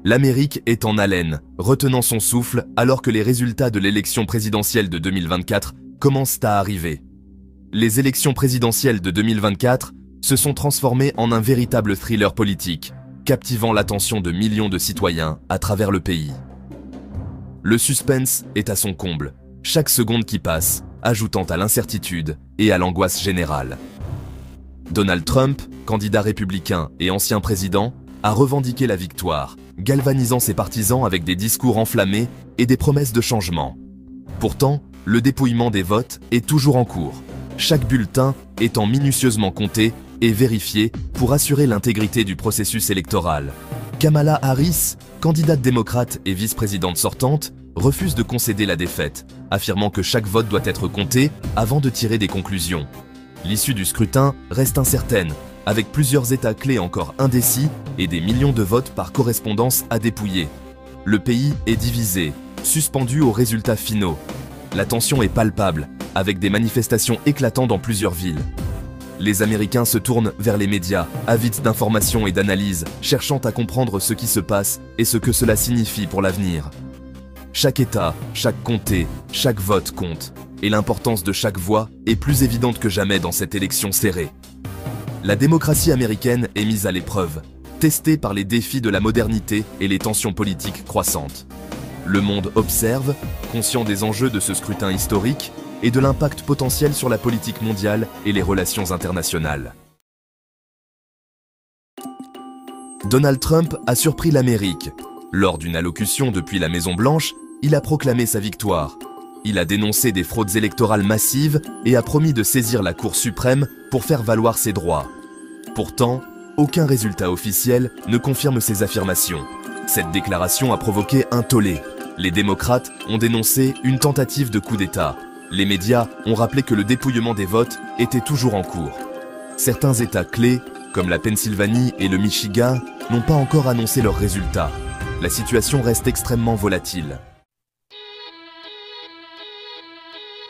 L'Amérique est en haleine, retenant son souffle alors que les résultats de l'élection présidentielle de 2024 commencent à arriver. Les élections présidentielles de 2024 se sont transformées en un véritable thriller politique, captivant l'attention de millions de citoyens à travers le pays. Le suspense est à son comble, chaque seconde qui passe, ajoutant à l'incertitude et à l'angoisse générale. Donald Trump, candidat républicain et ancien président, a revendiqué la victoire, galvanisant ses partisans avec des discours enflammés et des promesses de changement. Pourtant, le dépouillement des votes est toujours en cours, chaque bulletin étant minutieusement compté et vérifié pour assurer l'intégrité du processus électoral. Kamala Harris, candidate démocrate et vice-présidente sortante, refuse de concéder la défaite, affirmant que chaque vote doit être compté avant de tirer des conclusions. L'issue du scrutin reste incertaine, avec plusieurs États clés encore indécis et des millions de votes par correspondance à dépouiller. Le pays est divisé, suspendu aux résultats finaux. La tension est palpable, avec des manifestations éclatant dans plusieurs villes. Les Américains se tournent vers les médias, avides d'informations et d'analyses, cherchant à comprendre ce qui se passe et ce que cela signifie pour l'avenir. Chaque État, chaque comté, chaque vote compte, et l'importance de chaque voix est plus évidente que jamais dans cette élection serrée. La démocratie américaine est mise à l'épreuve, testée par les défis de la modernité et les tensions politiques croissantes. Le monde observe, conscient des enjeux de ce scrutin historique et de l'impact potentiel sur la politique mondiale et les relations internationales. Donald Trump a surpris l'Amérique. Lors d'une allocution depuis la Maison-Blanche, il a proclamé sa victoire. Il a dénoncé des fraudes électorales massives et a promis de saisir la Cour suprême pour faire valoir ses droits. Pourtant, aucun résultat officiel ne confirme ces affirmations. Cette déclaration a provoqué un tollé. Les démocrates ont dénoncé une tentative de coup d'État. Les médias ont rappelé que le dépouillement des votes était toujours en cours. Certains États clés, comme la Pennsylvanie et le Michigan, n'ont pas encore annoncé leurs résultats. La situation reste extrêmement volatile.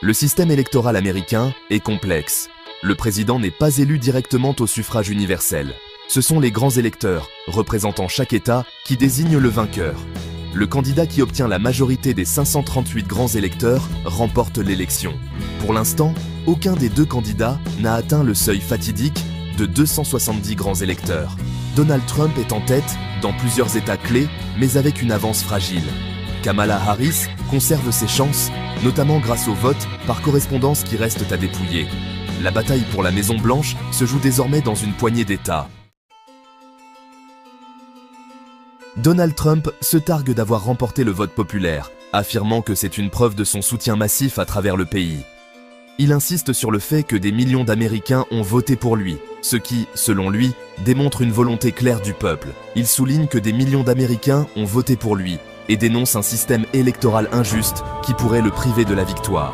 Le système électoral américain est complexe. Le président n'est pas élu directement au suffrage universel. Ce sont les grands électeurs, représentant chaque État, qui désignent le vainqueur. Le candidat qui obtient la majorité des 538 grands électeurs remporte l'élection. Pour l'instant, aucun des deux candidats n'a atteint le seuil fatidique de 270 grands électeurs. Donald Trump est en tête dans plusieurs États clés, mais avec une avance fragile. Kamala Harris conserve ses chances, notamment grâce au vote par correspondance qui restent à dépouiller. La bataille pour la Maison-Blanche se joue désormais dans une poignée d'États. Donald Trump se targue d'avoir remporté le vote populaire, affirmant que c'est une preuve de son soutien massif à travers le pays. Il insiste sur le fait que des millions d'Américains ont voté pour lui, ce qui, selon lui, démontre une volonté claire du peuple. Il souligne que des millions d'Américains ont voté pour lui et dénonce un système électoral injuste qui pourrait le priver de la victoire.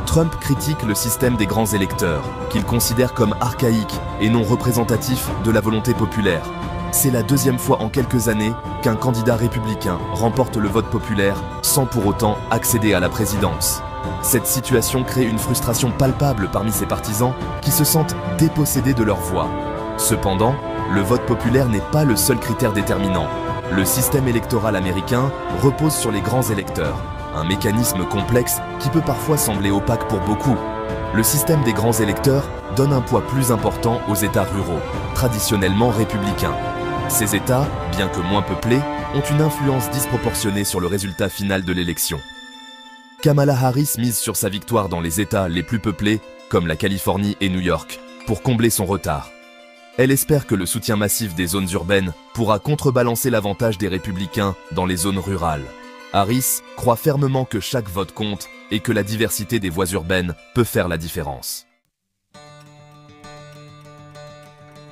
Trump critique le système des grands électeurs, qu'il considère comme archaïque et non représentatif de la volonté populaire. C'est la deuxième fois en quelques années qu'un candidat républicain remporte le vote populaire sans pour autant accéder à la présidence. Cette situation crée une frustration palpable parmi ses partisans qui se sentent dépossédés de leur voix. Cependant, le vote populaire n'est pas le seul critère déterminant. Le système électoral américain repose sur les grands électeurs, un mécanisme complexe qui peut parfois sembler opaque pour beaucoup. Le système des grands électeurs donne un poids plus important aux États ruraux, traditionnellement républicains. Ces États, bien que moins peuplés, ont une influence disproportionnée sur le résultat final de l'élection. Kamala Harris mise sur sa victoire dans les États les plus peuplés, comme la Californie et New York, pour combler son retard. Elle espère que le soutien massif des zones urbaines pourra contrebalancer l'avantage des républicains dans les zones rurales. Harris croit fermement que chaque vote compte et que la diversité des voix urbaines peut faire la différence.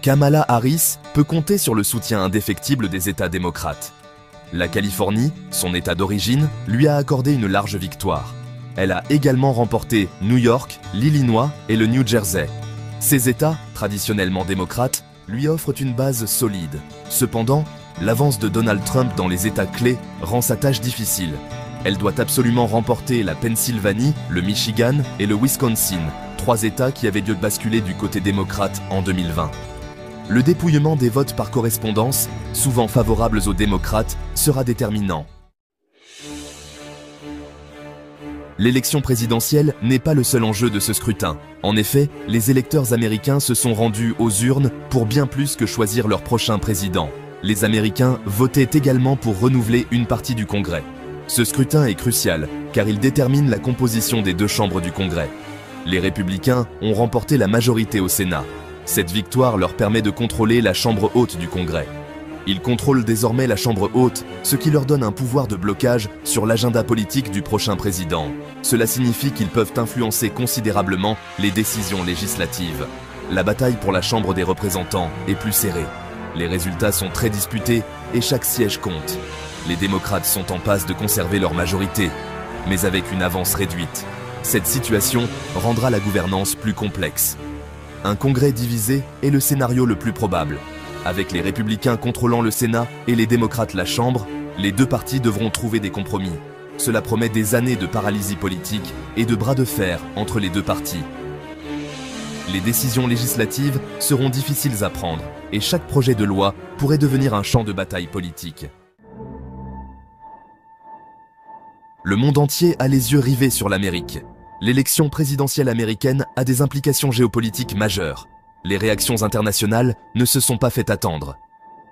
Kamala Harris peut compter sur le soutien indéfectible des États démocrates. La Californie, son État d'origine, lui a accordé une large victoire. Elle a également remporté New York, l'Illinois et le New Jersey. Ces États, traditionnellement démocrates, lui offrent une base solide. Cependant, l'avance de Donald Trump dans les États clés rend sa tâche difficile. Elle doit absolument remporter la Pennsylvanie, le Michigan et le Wisconsin, 3 États qui avaient dû basculer du côté démocrate en 2020. Le dépouillement des votes par correspondance, souvent favorables aux démocrates, sera déterminant. L'élection présidentielle n'est pas le seul enjeu de ce scrutin. En effet, les électeurs américains se sont rendus aux urnes pour bien plus que choisir leur prochain président. Les Américains votaient également pour renouveler une partie du Congrès. Ce scrutin est crucial, car il détermine la composition des deux chambres du Congrès. Les républicains ont remporté la majorité au Sénat. Cette victoire leur permet de contrôler la chambre haute du Congrès. Ils contrôlent désormais la chambre haute, ce qui leur donne un pouvoir de blocage sur l'agenda politique du prochain président. Cela signifie qu'ils peuvent influencer considérablement les décisions législatives. La bataille pour la Chambre des représentants est plus serrée. Les résultats sont très disputés et chaque siège compte. Les démocrates sont en passe de conserver leur majorité, mais avec une avance réduite. Cette situation rendra la gouvernance plus complexe. Un Congrès divisé est le scénario le plus probable. Avec les républicains contrôlant le Sénat et les démocrates la Chambre, les deux partis devront trouver des compromis. Cela promet des années de paralysie politique et de bras de fer entre les deux partis. Les décisions législatives seront difficiles à prendre et chaque projet de loi pourrait devenir un champ de bataille politique. Le monde entier a les yeux rivés sur l'Amérique. L'élection présidentielle américaine a des implications géopolitiques majeures. Les réactions internationales ne se sont pas fait attendre.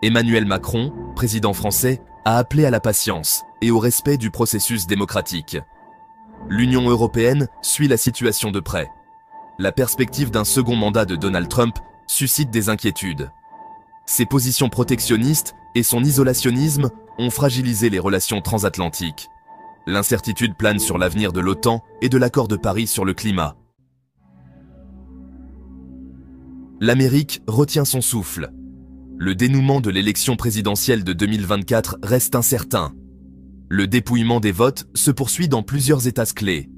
Emmanuel Macron, président français, a appelé à la patience et au respect du processus démocratique. L'Union européenne suit la situation de près. La perspective d'un second mandat de Donald Trump suscite des inquiétudes. Ses positions protectionnistes et son isolationnisme ont fragilisé les relations transatlantiques. L'incertitude plane sur l'avenir de l'OTAN et de l'accord de Paris sur le climat. L'Amérique retient son souffle. Le dénouement de l'élection présidentielle de 2024 reste incertain. Le dépouillement des votes se poursuit dans plusieurs États clés.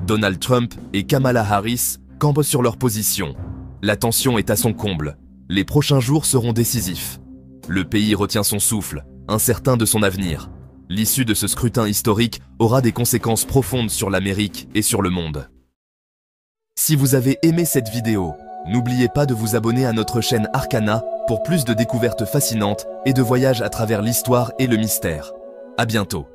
Donald Trump et Kamala Harris campent sur leur position. La tension est à son comble. Les prochains jours seront décisifs. Le pays retient son souffle, incertain de son avenir. L'issue de ce scrutin historique aura des conséquences profondes sur l'Amérique et sur le monde. Si vous avez aimé cette vidéo, n'oubliez pas de vous abonner à notre chaîne Arcana pour plus de découvertes fascinantes et de voyages à travers l'histoire et le mystère. À bientôt.